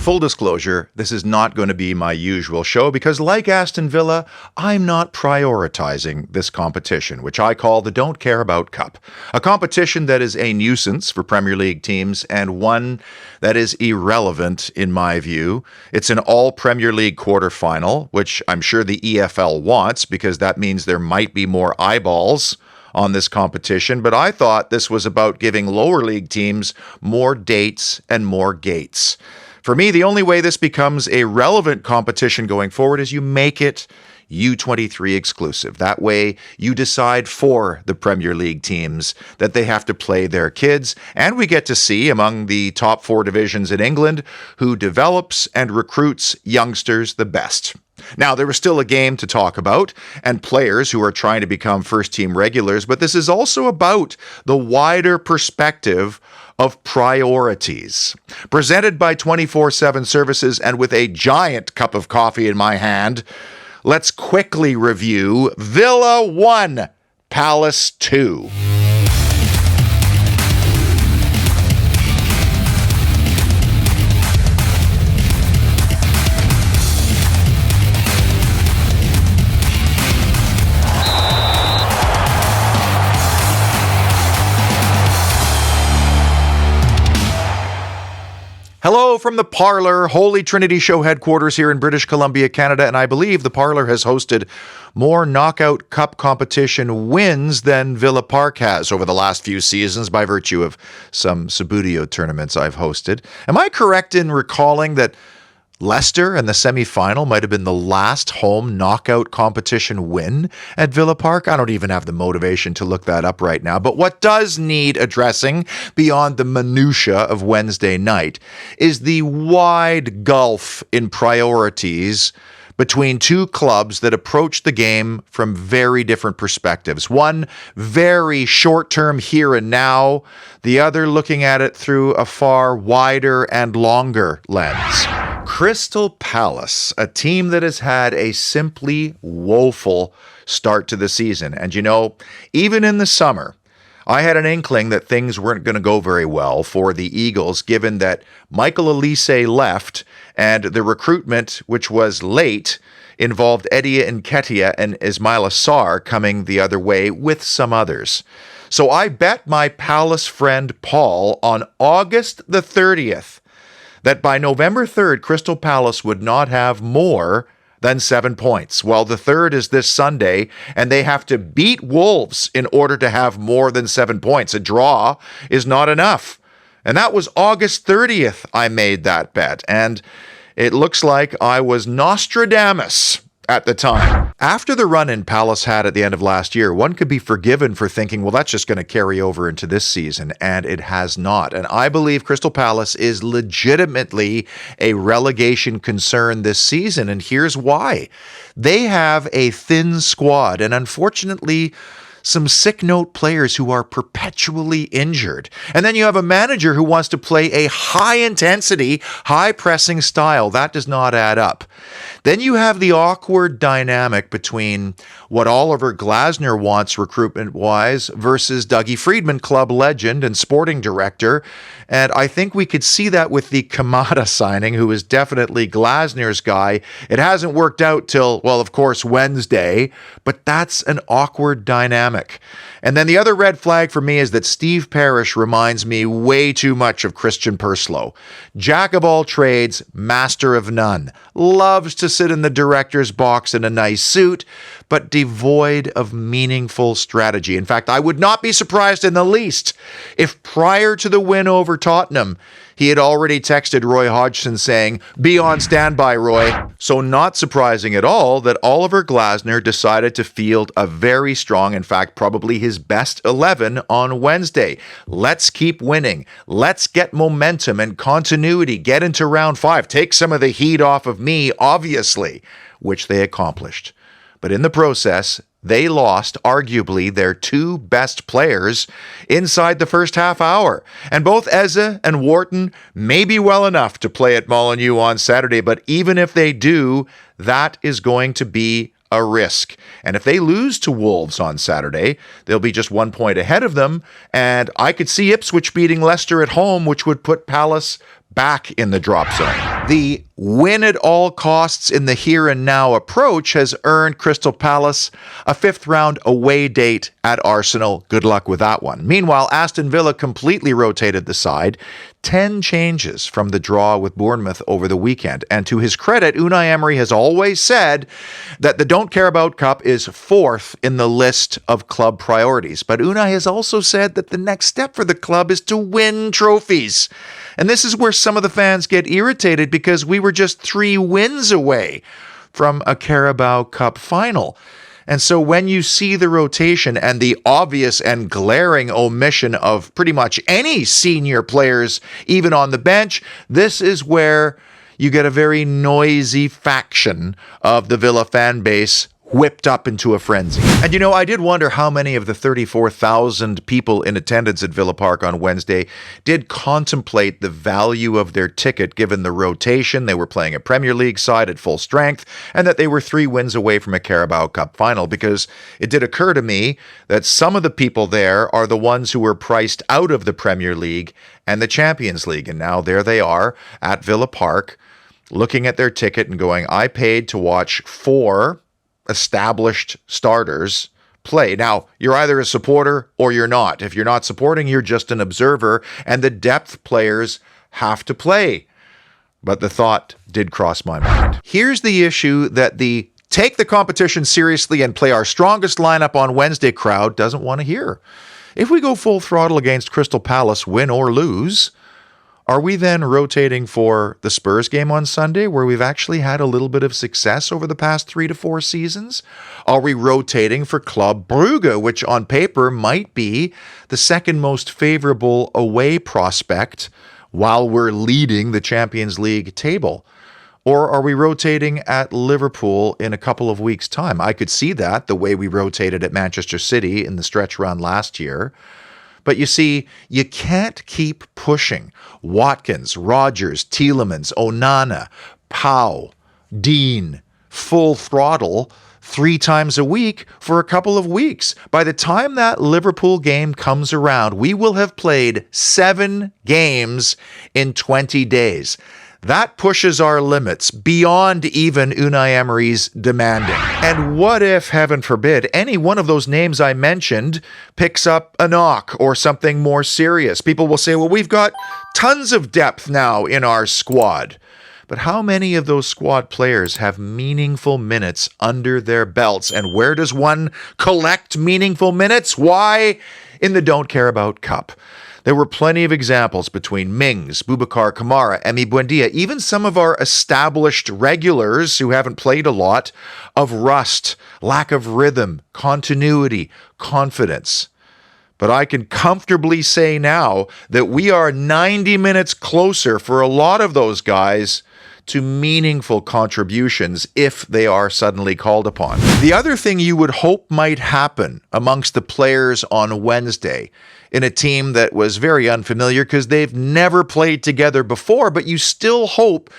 Full disclosure, this is not going to be my usual show because, like Aston Villa, I'm not prioritizing this competition, which I call the Don't Care About Cup. A competition that is a nuisance for Premier League teams and one that is irrelevant in my view. It's an all-Premier League quarterfinal, which I'm sure the EFL wants because that means there might be more eyeballs on this competition, but I thought this was about giving lower league teams more dates and more gates. For me, the only way this becomes a relevant competition going forward is you make it U23 exclusive. That way, you decide for the Premier League teams that they have to play their kids, and we get to see among the top 4 divisions in England who develops and recruits youngsters the best. Now, there was still a game to talk about and players who are trying to become first-team regulars, but this is also about the wider perspective of priorities. Presented by 24/7 Services and with a giant cup of coffee in my hand, let's quickly review Villa 1, Palace 2. Hello from the Parlour, Holy Trinity Show headquarters here in British Columbia, Canada, and I believe the Parlour has hosted more Knockout Cup competition wins than Villa Park has over the last few seasons by virtue of some Subbuteo tournaments I've hosted. Am I correct in recalling that Leicester in the semi-final might have been the last home knockout competition win at Villa Park? I don't even have the motivation to look that up right now. But what does need addressing beyond the minutiae of Wednesday night is the wide gulf in priorities between two clubs that approach the game from very different perspectives. One very short-term here and now, the other looking at it through a far wider and longer lens. Crystal Palace, a team that has had a simply woeful start to the season. And you know, even in the summer, I had an inkling that things weren't going to go very well for the Eagles, given that Michael Elise left and the recruitment, which was late, involved Eddie Nketiah and Ismaila Sarr coming the other way with some others. So I bet my Palace friend Paul on August the 30th that by November 3rd, Crystal Palace would not have more than 7 points. Well, the 3rd is this Sunday, and they have to beat Wolves in order to have more than 7 points. A draw is not enough. And that was August 30th I made that bet. And it looks like I was Nostradamus at the time. After the run-in Palace had at the end of last year, one could be forgiven for thinking, well, that's just going to carry over into this season, and it has not. And I believe Crystal Palace is legitimately a relegation concern this season, and here's why. They have a thin squad, and unfortunately, some sick note players who are perpetually injured. And then you have a manager who wants to play a high-intensity, high-pressing style. That does not add up. Then you have the awkward dynamic between what Oliver Glasner wants recruitment-wise versus Dougie Friedman, club legend and sporting director. And I think we could see that with the Kamada signing, who is definitely Glasner's guy. It hasn't worked out till, well, of course, Wednesday, but that's an awkward dynamic. And then the other red flag for me is that Steve Parrish reminds me way too much of Christian Purslow. Jack of all trades, master of none. Loves to sit in the director's box in a nice suit, but devoid of meaningful strategy. In fact, I would not be surprised in the least if prior to the win over Tottenham, he had already texted Roy Hodgson saying, "Be on standby, Roy." So not surprising at all that Oliver Glasner decided to field a very strong, in fact, probably his best 11 on Wednesday. Let's keep winning. Let's get momentum and continuity, get into round 5, take some of the heat off of me, obviously, which they accomplished. But in the process, they lost arguably their 2 best players inside the first half hour. And both Eze and Wharton may be well enough to play at Molineux on Saturday, but even if they do, that is going to be a risk. And if they lose to Wolves on Saturday, they'll be just 1 point ahead of them. And I could see Ipswich beating Leicester at home, which would put Palace back in the drop zone. The win at all costs in the here and now approach has earned Crystal Palace a 5th round away date at Arsenal. Good luck with that one. Meanwhile, Aston Villa completely rotated the side. 10 changes from the draw with Bournemouth over the weekend. And to his credit, Unai Emery has always said that the Don't Care About Cup is 4th in the list of club priorities. But Unai has also said that the next step for the club is to win trophies. And this is where some of the fans get irritated because we were just 3 wins away from a Carabao Cup final. And so when you see the rotation and the obvious and glaring omission of pretty much any senior players, even on the bench, this is where you get a very noisy faction of the Villa fan base whipped up into a frenzy. And you know, I did wonder how many of the 34,000 people in attendance at Villa Park on Wednesday did contemplate the value of their ticket given the rotation. They were playing a Premier League side at full strength and that they were 3 wins away from a Carabao Cup final, because it did occur to me that some of the people there are the ones who were priced out of the Premier League and the Champions League. And now there they are at Villa Park looking at their ticket and going, I paid to watch 4 established starters play. Now, you're either a supporter or you're not. If you're not supporting, you're just an observer, and the depth players have to play. But the thought did cross my mind. Here's the issue that the take the competition seriously and play our strongest lineup on Wednesday crowd doesn't want to hear. If we go full throttle against Crystal Palace, win or lose, are we then rotating for the Spurs game on Sunday, where we've actually had a little bit of success over the past 3 to 4 seasons? Are we rotating for Club Brugge, which on paper might be the second most favorable away prospect while we're leading the Champions League table? Or are we rotating at Liverpool in a couple of weeks' time? I could see that the way we rotated at Manchester City in the stretch run last year. But you see, you can't keep pushing Watkins, Rodgers, Tielemans, Onana, Pau, Dean, full throttle 3 times a week for a couple of weeks. By the time that Liverpool game comes around, we will have played 7 games in 20 days. That pushes our limits beyond even Unai Emery's demanding. And what if, heaven forbid, any one of those names I mentioned picks up a knock or something more serious? People will say, well, we've got tons of depth now in our squad. But how many of those squad players have meaningful minutes under their belts? And where does one collect meaningful minutes? Why? In the Don't Care About Cup. There were plenty of examples between Mings, Boubacar Kamara, Emi Buendia, even some of our established regulars who haven't played a lot, of rust, lack of rhythm, continuity, confidence. But I can comfortably say now that we are 90 minutes closer for a lot of those guys to meaningful contributions if they are suddenly called upon. The other thing you would hope might happen amongst the players on Wednesday in a team that was very unfamiliar because they've never played together before, but you still hope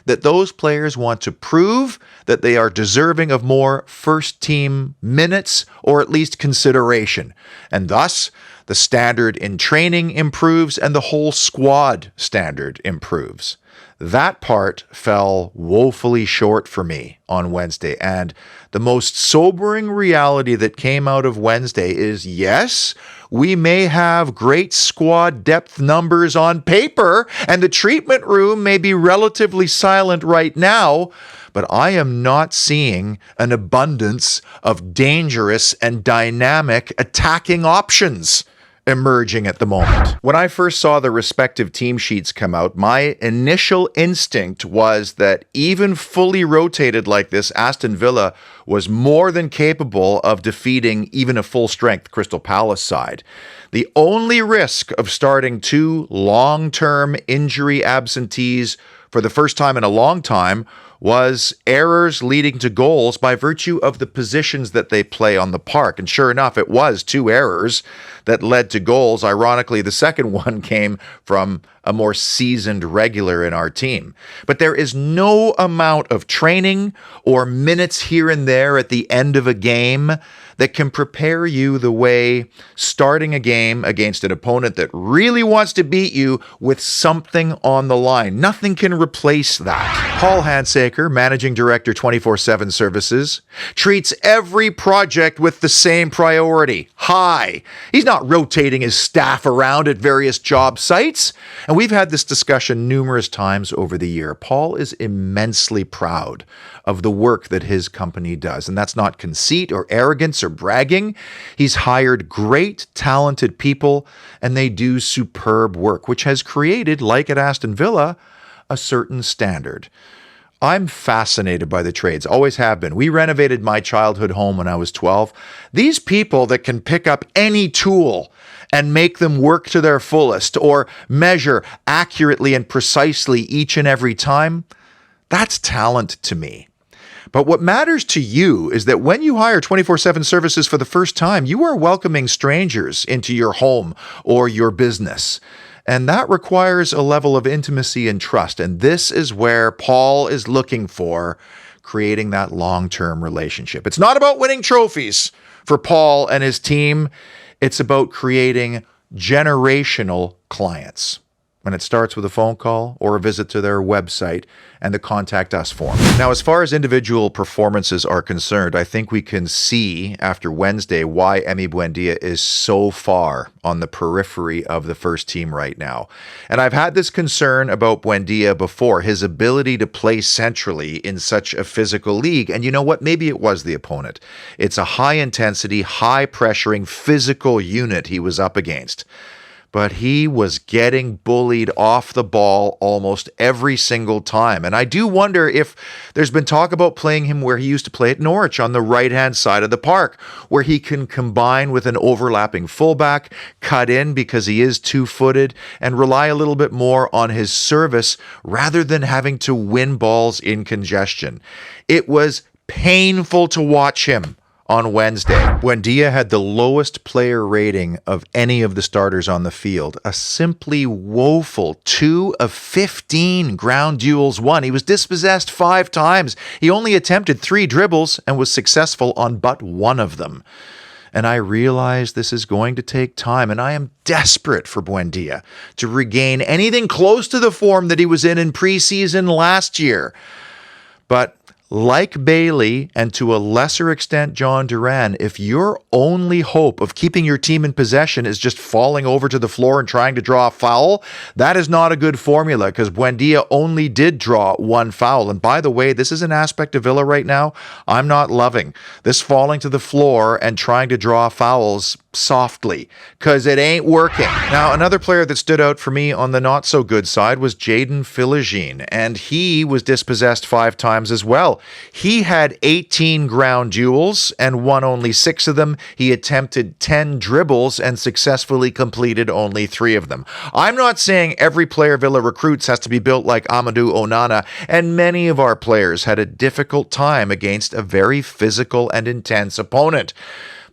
that those players want to prove that they are deserving of more first-team minutes or at least consideration. And thus, the standard in training improves and the whole squad standard improves. That part fell woefully short for me on Wednesday. And the most sobering reality that came out of Wednesday is, yes, we may have great squad depth numbers on paper, and the treatment room may be relatively silent right now, but I am not seeing an abundance of dangerous and dynamic attacking options emerging at the moment. When I first saw the respective team sheets come out, my initial instinct was that even fully rotated like this, Aston Villa was more than capable of defeating even a full-strength Crystal Palace side. The only risk of starting 2 long-term injury absentees for the first time in a long time was errors leading to goals by virtue of the positions that they play on the park. And sure enough, it was 2 errors that led to goals. Ironically, the second one came from a more seasoned regular in our team. But there is no amount of training or minutes here and there at the end of a game that can prepare you the way starting a game against an opponent that really wants to beat you with something on the line. Nothing can replace that. Paul Handsaker, Managing Director, 24/7 Services, treats every project with the same priority, high. He's not rotating his staff around at various job sites. And we've had this discussion numerous times over the year. Paul is immensely proud of the work that his company does. And that's not conceit or arrogance or bragging. He's hired great, talented people, and they do superb work, which has created, like at Aston Villa, a certain standard. I'm fascinated by the trades, always have been. We renovated my childhood home when I was 12. These people that can pick up any tool and make them work to their fullest or measure accurately and precisely each and every time, that's talent to me. But what matters to you is that when you hire 24/7 Services for the first time, you are welcoming strangers into your home or your business. And that requires a level of intimacy and trust. And this is where Paul is looking for, creating that long-term relationship. It's not about winning trophies for Paul and his team. It's about creating generational clients. And it starts with a phone call or a visit to their website and the Contact Us form. Now, as far as individual performances are concerned, I think we can see after Wednesday why Emi Buendia is so far on the periphery of the first team right now. And I've had this concern about Buendia before, his ability to play centrally in such a physical league. And you know what? Maybe it was the opponent. It's a high-intensity, high-pressuring physical unit he was up against. But he was getting bullied off the ball almost every single time. And I do wonder if there's been talk about playing him where he used to play at Norwich on the right-hand side of the park, where he can combine with an overlapping fullback, cut in because he is two-footed, and rely a little bit more on his service rather than having to win balls in congestion. It was painful to watch him on Wednesday. Buendia had the lowest player rating of any of the starters on the field, a simply woeful 2 of 15 ground duels won. He was dispossessed 5 times. He only attempted 3 dribbles and was successful on but 1 of them. And I realize this is going to take time, and I am desperate for Buendia to regain anything close to the form that he was in preseason last year. But like Bailey, and to a lesser extent John Duran, if your only hope of keeping your team in possession is just falling over to the floor and trying to draw a foul, that is not a good formula, because Buendia only did draw 1 foul. And by the way, this is an aspect of Villa right now I'm not loving. This falling to the floor and trying to draw fouls softly, because it ain't working. Now, another player that stood out for me on the not-so-good side was Jadon Philogene, and he was dispossessed 5 times as well. He had 18 ground duels and won only 6 of them. He attempted 10 dribbles and successfully completed only 3 of them. I'm not saying every player Villa recruits has to be built like Amadou Onana, and many of our players had a difficult time against a very physical and intense opponent.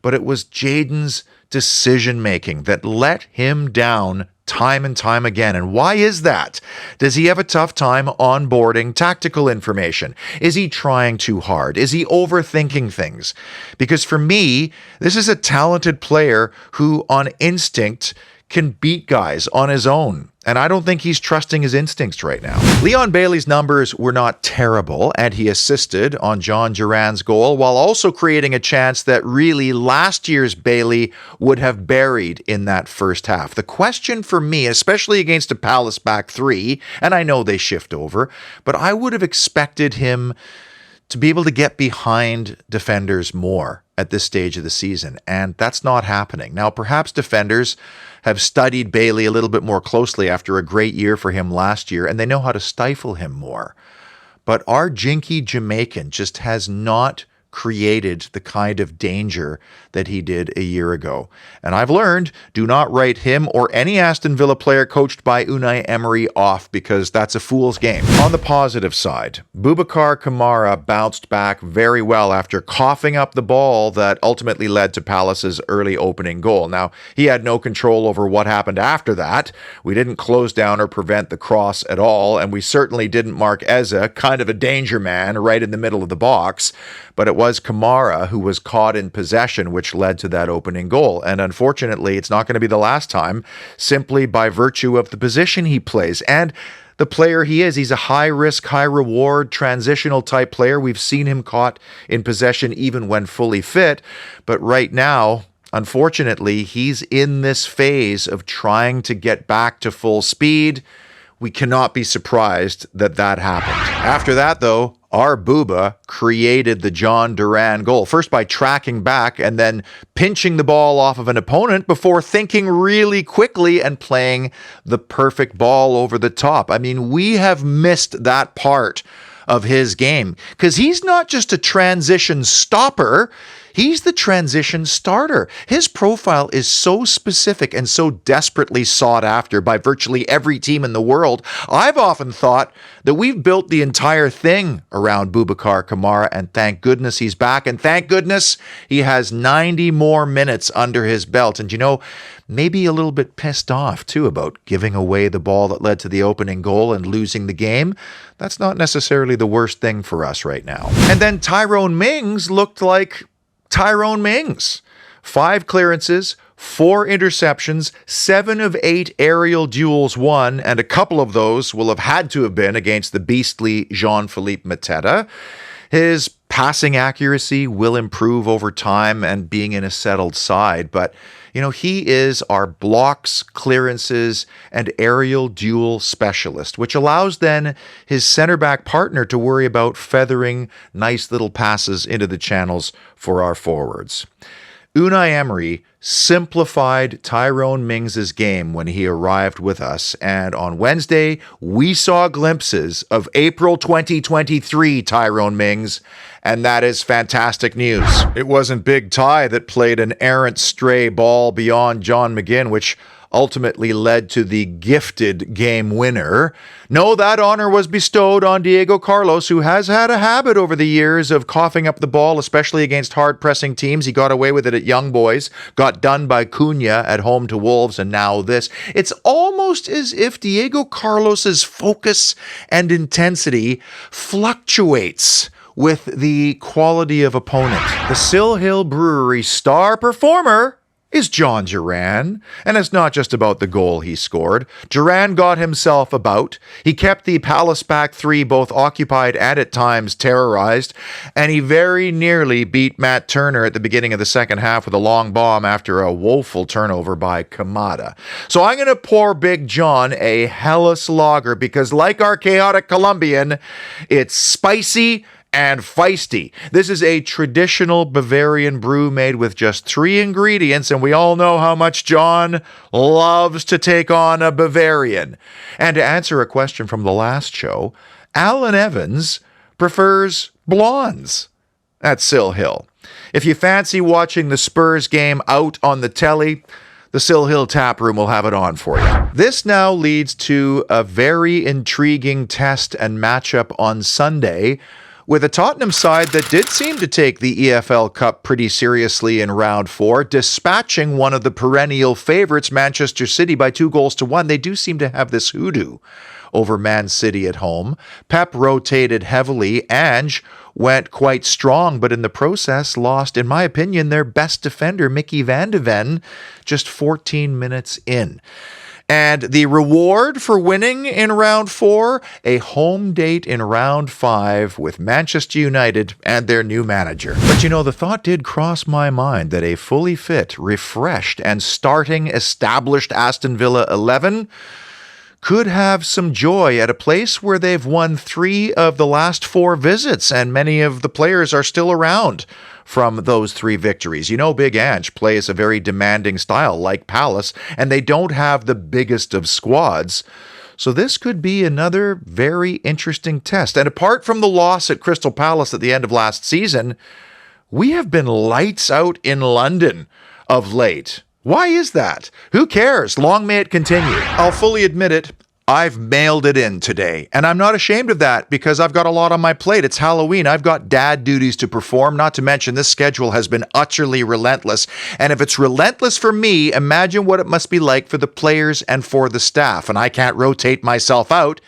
But it was Jadon's decision-making that let him down time and time again. And why is that? Does he have a tough time onboarding tactical information? Is he trying too hard? Is he overthinking things? Because for me, this is a talented player who, on instinct, can beat guys on his own. And I don't think he's trusting his instincts right now. Leon Bailey's numbers were not terrible, and he assisted on John Duran's goal while also creating a chance that really last year's Bailey would have buried in that first half. The question for me, especially against a Palace back 3, and I know they shift over, but I would have expected him to be able to get behind defenders more at this stage of the season, and that's not happening. Now, perhaps defenders have studied Bailey a little bit more closely after a great year for him last year, and they know how to stifle him more. But our jinky Jamaican just has not created the kind of danger that he did a year ago. And I've learned, do not write him or any Aston Villa player coached by Unai Emery off, because that's a fool's game. On the positive side, Boubacar Kamara bounced back very well after coughing up the ball that ultimately led to Palace's early opening goal. Now, he had no control over what happened after that. We didn't close down or prevent the cross at all, and we certainly didn't mark Eza, kind of a danger man, right in the middle of the box. But it was Kamara who was caught in possession, which led to that opening goal. And unfortunately, it's not going to be the last time, simply by virtue of the position he plays and the player he is. He's a high-risk, high-reward, transitional type player. We've seen him caught in possession even when fully fit. But right now, unfortunately, he's in this phase of trying to get back to full speed. We cannot be surprised that that happened. After that, though, our Booba created the John Duran goal, first by tracking back and then pinching the ball off of an opponent before thinking really quickly and playing the perfect ball over the top. I mean, we have missed that part of his game because he's not just a transition stopper. He's the transition starter. His profile is so specific and so desperately sought after by virtually every team in the world. I've often thought that we've built the entire thing around Boubacar Kamara, and thank goodness he's back, and thank goodness he has 90 more minutes under his belt. And maybe a little bit pissed off too about giving away the ball that led to the opening goal and losing the game. That's not necessarily the worst thing for us right now. And then Tyrone Mings looked like Tyrone Mings. 5 clearances, 4 interceptions, 7 of 8 aerial duels won, and a couple of those will have had to have been against the beastly Jean-Philippe Mateta. His passing accuracy will improve over time and being in a settled side, but he is our blocks, clearances, and aerial duel specialist, which allows then his center back partner to worry about feathering nice little passes into the channels for our forwards. Unai Emery simplified Tyrone Mings' game when he arrived with us, and on Wednesday, we saw glimpses of April 2023 Tyrone Mings, and that is fantastic news. It wasn't Big Ty that played an errant stray ball beyond John McGinn, which ultimately led to the gifted game winner. No, that honor was bestowed on Diego Carlos, who has had a habit over the years of coughing up the ball, especially against hard-pressing teams. He got away with it at Young Boys, got done by Cunha at home to Wolves, and now this. It's almost as if Diego Carlos's focus and intensity fluctuates with the quality of opponent. The Sill Hill Brewery star performer is John Duran, and it's not just about the goal he scored. Duran got himself about. He kept the Palace back three both occupied and at times terrorized, and he very nearly beat Matt Turner at the beginning of the second half with a long bomb after a woeful turnover by Kamada. So I'm going to pour Big John a Hellas lager because, like our chaotic Colombian, it's spicy and feisty. This is a traditional Bavarian brew made with just 3 ingredients, and we all know how much John loves to take on a Bavarian. And to answer a question from the last show, Alan Evans prefers blondes at Sill Hill. If you fancy watching the Spurs game out on the telly, the Sill Hill Tap Room will have it on for you. This now leads to a very intriguing test and matchup on Sunday, with a Tottenham side that did seem to take the EFL Cup pretty seriously in round 4, dispatching one of the perennial favorites, Manchester City, by 2-1. They do seem to have this hoodoo over Man City at home. Pep rotated heavily. Ange went quite strong, but in the process lost, in my opinion, their best defender, Mickey van de Ven, just 14 minutes in. And the reward for winning in round 4, a home date in round 5 with Manchester United and their new manager. But the thought did cross my mind that a fully fit, refreshed, and starting established Aston Villa 11 could have some joy at a place where they've won 3 of the last 4 visits, and many of the players are still around from those 3 victories. Big Ange plays a very demanding style like Palace, and they don't have the biggest of squads. So this could be another very interesting test. And apart from the loss at Crystal Palace at the end of last season, we have been lights out in London of late. Why is that? Who cares? Long may it continue. I'll fully admit it. I've mailed it in today, and I'm not ashamed of that because I've got a lot on my plate. It's Halloween. I've got dad duties to perform, not to mention this schedule has been utterly relentless. And if it's relentless for me, imagine what it must be like for the players and for the staff. And I can't rotate myself out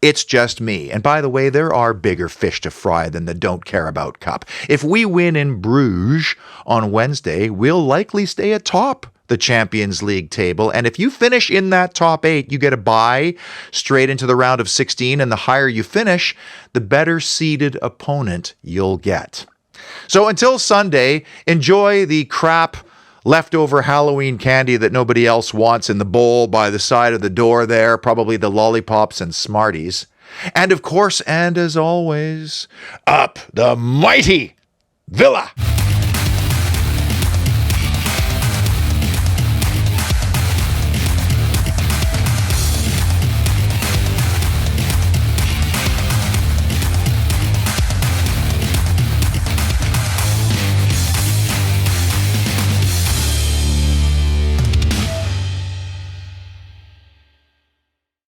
it's just me. And by the way, there are bigger fish to fry than the Don't Care About Cup. If we win in Bruges on Wednesday, we'll likely stay atop the Champions League table. And if you finish in that top 8, you get a bye straight into the round of 16. And the higher you finish, the better seeded opponent you'll get. So until Sunday, enjoy the crap leftover Halloween candy that nobody else wants in the bowl by the side of the door there, probably the lollipops and Smarties. And of course, and as always, up the mighty Villa!